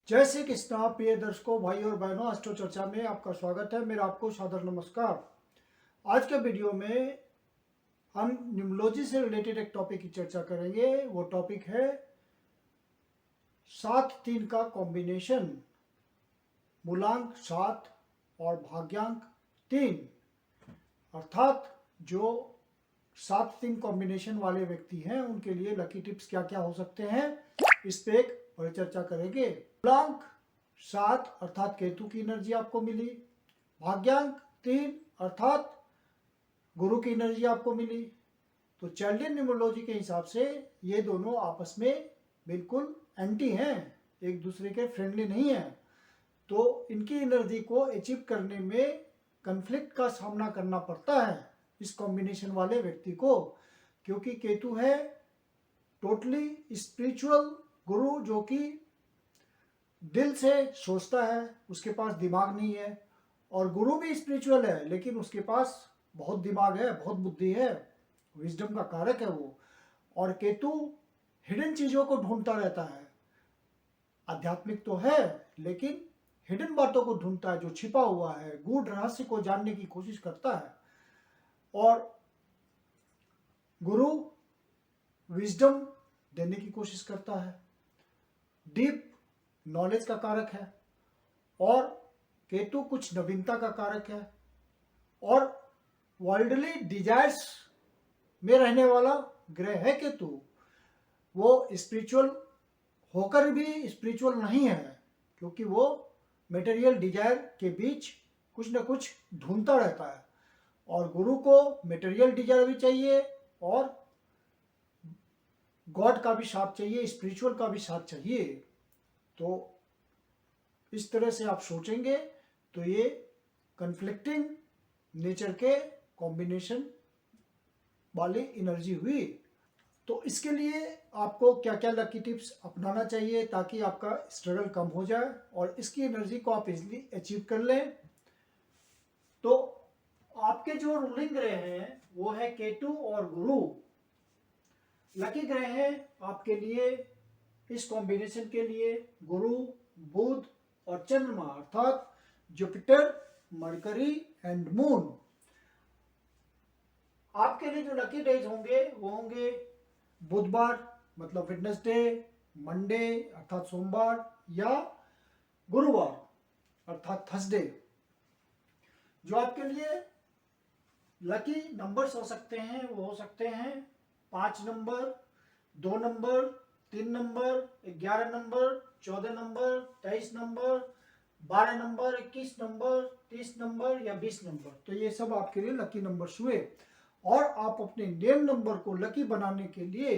जय श्री कृष्णा प्रिय दर्शकों, भाई और बहनों, अस्ट्रो चर्चा में आपका स्वागत है। मेरा आपको सादर नमस्कार। आज के वीडियो में हम न्यूमरोलॉजी से रिलेटेड एक टॉपिक की चर्चा करेंगे। वो टॉपिक है 7-3 का कॉम्बिनेशन, मूलांक 7 और भाग्यांक 3, अर्थात जो 7-3 कॉम्बिनेशन वाले व्यक्ति हैं उनके लिए लकी टिप्स क्या क्या हो सकते हैं, इस पे एक परिचर्चा करेंगे। मूलांक 7 अर्थात केतु की एनर्जी आपको मिली, भाग्यांक 3 अर्थात गुरु की एनर्जी आपको मिली। तो चार्लियन न्यूमरोलॉजी के हिसाब से ये दोनों आपस में बिल्कुल एंटी हैं, एक दूसरे के फ्रेंडली नहीं है। तो इनकी एनर्जी को अचीव करने में कन्फ्लिक्ट का सामना करना पड़ता है इस कॉम्बिनेशन वाले व्यक्ति को, क्योंकि केतु है टोटली स्पिरिचुअल गुरु, जो कि दिल से सोचता है, उसके पास दिमाग नहीं है। और गुरु भी स्पिरिचुअल है लेकिन उसके पास बहुत दिमाग है, बहुत बुद्धि है, विजडम का कारक है वो। और केतु हिडन चीजों को ढूंढता रहता है, आध्यात्मिक तो है लेकिन हिडन बातों को ढूंढता है, जो छिपा हुआ है, गूढ़ रहस्य को जानने की कोशिश करता है। और गुरु विजडम देने की कोशिश करता है, डीप नॉलेज का कारक है। और केतु कुछ नवीनता का कारक है और वर्ल्डली डिजायर्स में रहने वाला ग्रह है केतु। वो स्पिरिचुअल होकर भी स्पिरिचुअल नहीं है, क्योंकि वो मटेरियल डिजायर के बीच कुछ न कुछ ढूंढता रहता है। और गुरु को मटेरियल डिजायर भी चाहिए और गॉड का भी साथ चाहिए, स्पिरिचुअल का भी साथ चाहिए। तो इस तरह से आप सोचेंगे तो ये कन्फ्लिक्टिंग नेचर के कॉम्बिनेशन वाली एनर्जी हुई। तो इसके लिए आपको क्या क्या लकी टिप्स अपनाना चाहिए ताकि आपका स्ट्रगल कम हो जाए और इसकी एनर्जी को आप इजीली अचीव कर लें। तो आपके जो रूलिंग ग्रह हैं वो है केतु और गुरु। लकी ग्रह है आपके लिए इस कॉम्बिनेशन के लिए गुरु, बुध और चंद्रमा, अर्थात जुपिटर, मरकरी एंड मून। आपके लिए जो लकी डेज होंगे वो होंगे बुधवार मतलब वेडनेसडे, मंडे अर्थात सोमवार, या गुरुवार अर्थात थर्सडे। जो आपके लिए लकी नंबर्स हो सकते हैं वो हो सकते हैं 5 number, 2 number, 3 number, 11 number, 14 number, 23 number, 12 number, 21 number, 30 number या 20 नंबर। तो ये सब आपके लिए लकी नंबर्स हुए। और आप अपने नेम नंबर को लकी बनाने के लिए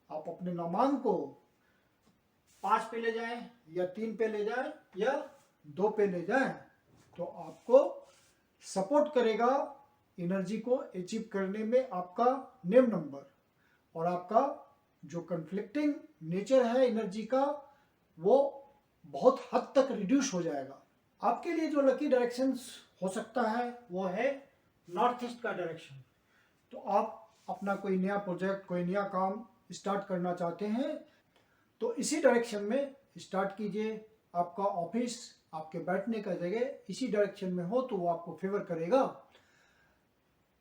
आप अपने नामांक को 5 पे ले जाएं या 3 पे ले जाएं या 2 पे ले जाएं, तो आपको सपोर्ट करेगा एनर्जी को अचीव करने में आपका नेम नंबर। और आपका जो कन्फ्लिक्टिंग नेचर है एनर्जी का वो बहुत हद तक रिड्यूस हो जाएगा। आपके लिए जो लकी डायरेक्शंस हो सकता है वो है नॉर्थ ईस्ट का डायरेक्शन। तो आप अपना कोई नया प्रोजेक्ट, कोई नया काम स्टार्ट करना चाहते हैं तो इसी डायरेक्शन में स्टार्ट कीजिए। आपका ऑफिस, आपके बैठने का जगह इसी डायरेक्शन में हो तो वो आपको फेवर करेगा।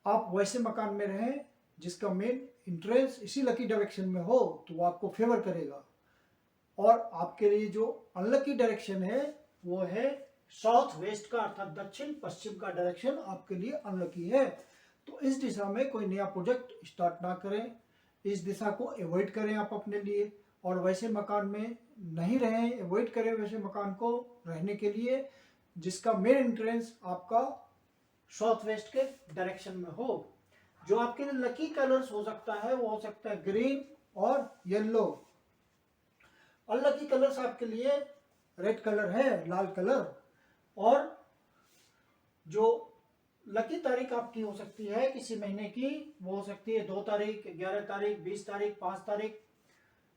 आप वैसे मकान में रहें जिसका मेन इंट्रेंस इसी लकी डायरेक्शन में हो तो वो आपको फेवर करेगा। और आपके लिए जो अनलकी डायरेक्शन है वो है साउथ वेस्ट का, अर्थात दक्षिण पश्चिम का डायरेक्शन आपके लिए अनलकी है। तो इस दिशा में कोई नया प्रोजेक्ट स्टार्ट ना करें, इस दिशा को अवॉइड करें आप अपने लिए। और वैसे मकान में नहीं रहें, अवॉइड करें वैसे मकान को रहने के लिए जिसका मेन एंट्रेंस आपका साउथ वेस्ट के डायरेक्शन में हो। जो आपके लिए लकी कलर्स हो सकता है वो हो सकता है ग्रीन और येलो। अनलकी कलर्स आपके लिए रेड कलर है, लाल कलर। और जो लकी तारीख आपकी हो सकती है किसी महीने की वो हो सकती है 2 तारीख, 11 तारीख, 20 तारीख, 5 तारीख,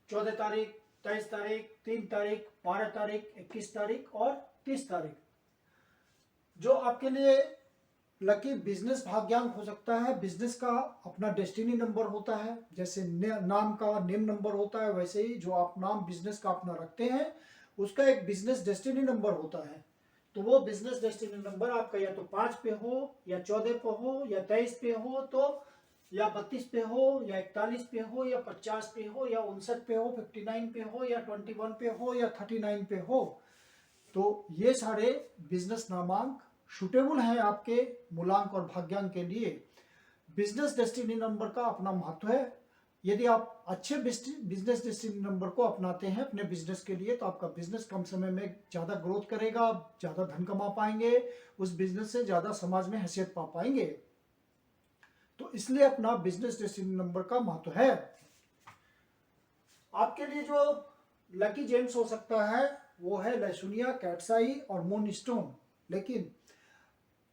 14 तारीख, 23 तारीख, 3 तारीख, 12 तारीख, 21 तारीख और 30 तारीख। जो आपके लिए लकी बिजनेस भाग्यांक हो सकता है, बिजनेस का अपना डेस्टिनी नंबर होता है, जैसे नाम का नेम नंबर होता है वैसे ही जो आप नाम बिजनेस का अपना रखते हैं उसका एक बिजनेस डेस्टिनी नंबर होता है। तो वो बिजनेस डेस्टिनी नंबर आपका या तो 5 पे हो या 14 पे हो या 23 पे हो, तो या 32 पे हो या 41 पे हो या 50 पे हो या 59 पे हो, 59 पे हो या 21 पे हो या 39 पे हो। तो ये सारे बिजनेस नामांक सुटेबल हैं आपके मूलांक और भाग्यांक के लिए। बिजनेस डेस्टिनी नंबर का अपना महत्व है। यदि आप अच्छे बिजनेस डेस्टिनी नंबर को अपनाते हैं अपने बिजनेस के लिए, तो आपका बिजनेस कम समय में ज़्यादा ग्रोथ करेगा, आप ज़्यादा धन कमा पाएंगे, उस बिजनेस से ज़्यादा समाज में हैसियत पा पाएंगे। तो इसलिए अपना बिजनेस डेस्टिनी नंबर का महत्व है। आपके लिए जो लकी जेम्स हो सकता है वो है लहसुनिया, कैटसाई और मून स्टोन। लेकिन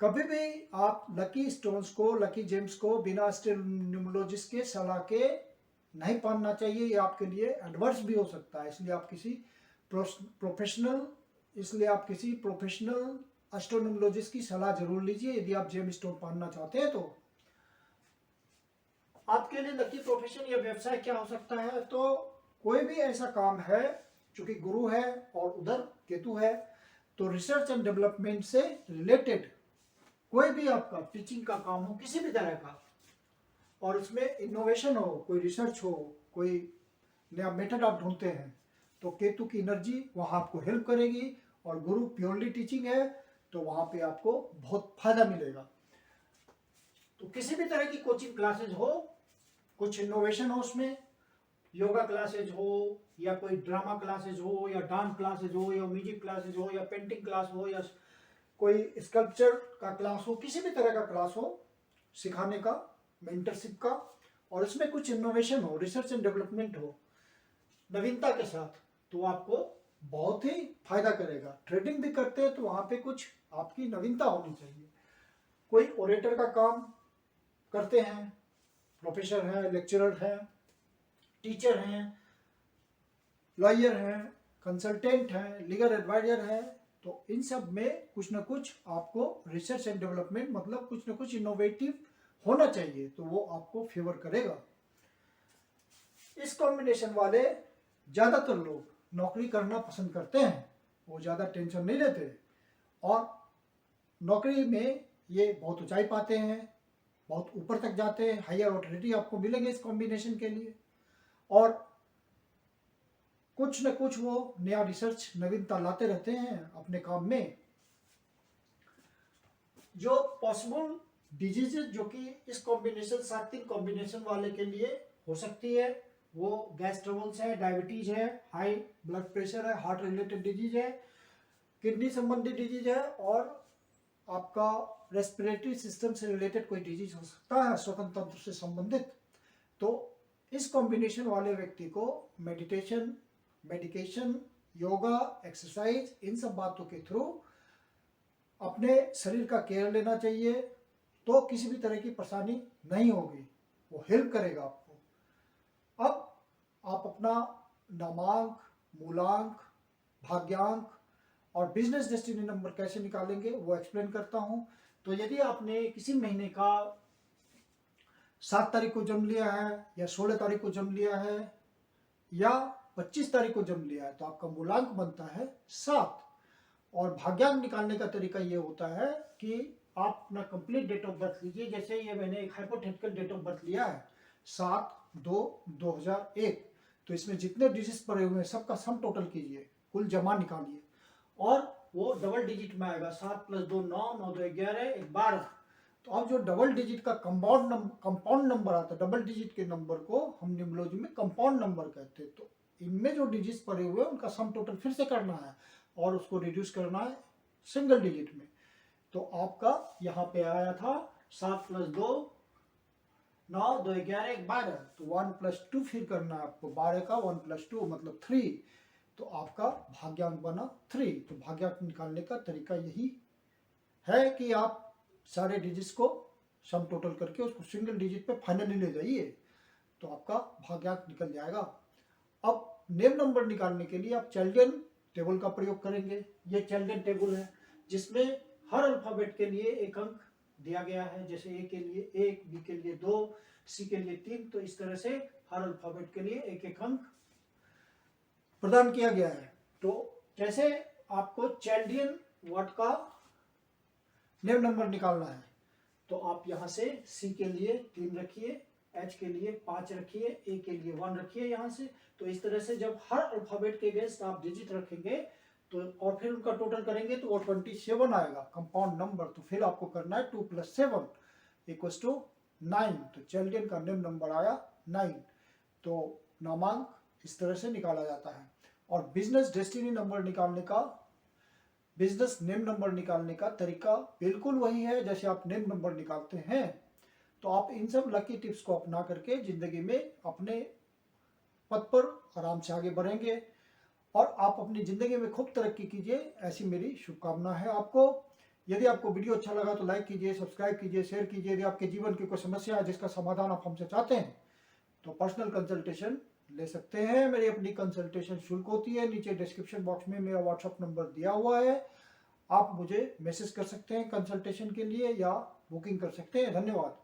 कभी भी आप लकी स्टोन्स को, लकी जेम्स को बिना एस्ट्रोन्यूमरोलॉजिस्ट के सलाह के नहीं पहनना चाहिए। ये आपके लिए एडवर्स भी हो सकता है, इसलिए आप किसी प्रोफेशनल एस्ट्रोन्यूमरोलॉजिस्ट की सलाह जरूर लीजिए यदि आप जेम स्टोन पहनना चाहते हैं। तो आपके लिए लकी प्रोफेशन या व्यवसाय क्या हो सकता है? तो कोई भी ऐसा काम है, चूंकि गुरु है और उधर केतु है, तो रिसर्च एंड डेवलपमेंट से रिलेटेड कोई भी आपका टीचिंग का काम हो, किसी भी तरह का, और उसमें इनोवेशन हो, कोई रिसर्च हो, कोई नया मेथड आप ढूंढते हैं, तो केतु की एनर्जी वहाँ आपको हेल्प करेगी। और गुरु प्योरली टीचिंग है, तो वहाँ पे आपको बहुत फायदा मिलेगा। तो किसी भी तरह की कोचिंग क्लासेज हो, कुछ इनोवेशन हो उसमें, योगा क्लासेज हो या कोई ड्रामा क्लासेज हो या डांस क्लासेज हो या म्यूजिक क्लासेज हो या पेंटिंग क्लास हो या कोई स्कल्पचर का क्लास हो, किसी भी तरह का क्लास हो सिखाने का, मेंटरशिप का, और इसमें कुछ इनोवेशन हो, रिसर्च एंड डेवलपमेंट हो नवीनता के साथ, तो आपको बहुत ही फायदा करेगा। ट्रेडिंग भी करते हैं तो वहाँ पे कुछ आपकी नवीनता होनी चाहिए। कोई ओरेटर का काम करते हैं, प्रोफेसर हैं, लेक्चरर हैं, टीचर हैं, लॉयर हैं, कंसल्टेंट हैं, लीगल एडवाइजर हैं, तो इन सब में कुछ ना कुछ आपको रिसर्च एंड डेवलपमेंट, मतलब कुछ ना कुछ इनोवेटिव होना चाहिए, तो वो आपको फेवर करेगा। इस कॉम्बिनेशन वाले ज़्यादातर लोग नौकरी करना पसंद करते हैं, वो ज़्यादा टेंशन नहीं लेते और नौकरी में ये बहुत ऊंचाई पाते हैं, बहुत ऊपर तक जाते हैं, हायर ऑथोरिटी आपको मिलेंगे इस कॉम्बिनेशन के लिए। और कुछ न कुछ वो नया रिसर्च, नवीनता लाते रहते हैं अपने काम में। जो पॉसिबल डिजीजेज जो कि इस कॉम्बिनेशन 7-3 कॉम्बिनेशन वाले के लिए हो सकती है, वो गैस ट्रबल्स है, डायबिटीज है, हाई ब्लड प्रेशर है, हार्ट रिलेटेड डिजीज है, किडनी संबंधी डिजीज है, और आपका रेस्पिरेटरी सिस्टम से रिलेटेड कोई डिजीज हो सकता है, श्वसन तंत्र से संबंधित। तो इस कॉम्बिनेशन वाले व्यक्ति को मेडिटेशन, मेडिकेशन, योगा, एक्सरसाइज, इन सब बातों के थ्रू अपने शरीर का केयर लेना चाहिए, तो किसी भी तरह की परेशानी नहीं होगी, वो हेल्प करेगा आपको। अब आप अपना नामांक, मूलांक, भाग्यांक और बिजनेस डेस्टिनी नंबर कैसे निकालेंगे वो एक्सप्लेन करता हूं। तो यदि आपने किसी महीने का 7 तारीख को जन्म लिया है या 16 तारीख को जन्म लिया है या 25 तारीख को जन्म लिया है, तो आपका मूलांक बनता है 7। और भाग्यांक निकालने का तरीका ये होता है कि आप अपना कंप्लीट डेट ऑफ बर्थ लीजिए। जैसे ये मैंने एक हाइपोथेटिकल डेट ऑफ बर्थ लिया है 7/2/2001, तो इसमें जितने डिजिट्स पड़े हुए हैं सबका सम टोटल कीजिए, कुल जमा निकालिए, और वो डबल डिजिट में आएगा। 7 + 2 9, 9 2 11, 12। तो अब जो डबल डिजिट का कंपाउंड नंबर आता है, डबल डिजिट के नंबर को हम न्यूमरोलॉजी में कंपाउंड नंबर कहते हैं। तो इनमें जो डिजिट्स पड़े हुए हैं उनका सम टोटल फिर से करना है और उसको रिड्यूस करना है सिंगल डिजिट में। तो आपका यहाँ पे आया था 7 + 2 9 2 11 12, तो 1 + 2 फिर करना है आपको 12 का 1 + 2 मतलब 3, तो आपका भाग्यांक बना 3। तो भाग्यांक निकालने का तरीका यही है कि आप सारे डिजिट्स को सम टोटल करके उसको सिंगल डिजिट पे फाइनली ले जाइए, तो आपका भाग्यांक निकल जाएगा। अब नेम नंबर निकालने के लिए आप चाइल्डियन टेबल का प्रयोग करेंगे। ये चाइल्डियन टेबल है जिसमें हर अल्फाबेट के लिए एक अंक दिया गया है, जैसे ए के लिए 1, बी के लिए 2, सी के लिए 3, तो इस तरह से हर अल्फाबेट के लिए एक एक अंक प्रदान किया गया है। तो कैसे आपको चैल्डियन वर्ड का नेम नंबर निकालना है, तो आप यहां से सी के लिए 3 रखिए, एच के लिए 5 रखिए, ए के लिए 1 रखिए यहां से। तो इस तरह से जब हर अल्फाबेट के अगेंस्ट आप डिजिट रखेंगे तो और फिर उनका टोटल करेंगे तो वो 27 आएगा कंपाउंड नंबर। तो फिर आपको करना है 2 + 7 = 9। तो चैल्डियन का नेम नंबर आया 9। तो नामांक इस तरह से निकाला जाता है। और बिजनेस डेस्टिनी नंबर निकालने का, बिजनेस नेम नंबर निकालने का तरीका बिल्कुल वही है जैसे आप नेम नंबर निकालते हैं। तो आप इन सब लकी टिप्स को अपना करके जिंदगी में अपने पद पर आराम से आगे बढ़ेंगे और आप अपनी जिंदगी में खूब तरक्की कीजिए, ऐसी मेरी शुभकामना है आपको। यदि आपको वीडियो अच्छा लगा तो लाइक कीजिए, सब्सक्राइब कीजिए, शेयर कीजिए। यदि आपके जीवन की कोई समस्या है जिसका समाधान आप हमसे चाहते हैं तो पर्सनल कंसल्टेशन ले सकते हैं। मेरी अपनी कंसल्टेशन शुल्क होती है, नीचे डिस्क्रिप्शन बॉक्स में मेरा व्हाट्सएप नंबर दिया हुआ है, आप मुझे मैसेज कर सकते हैं कंसल्टेशन के लिए या बुकिंग कर सकते हैं। धन्यवाद।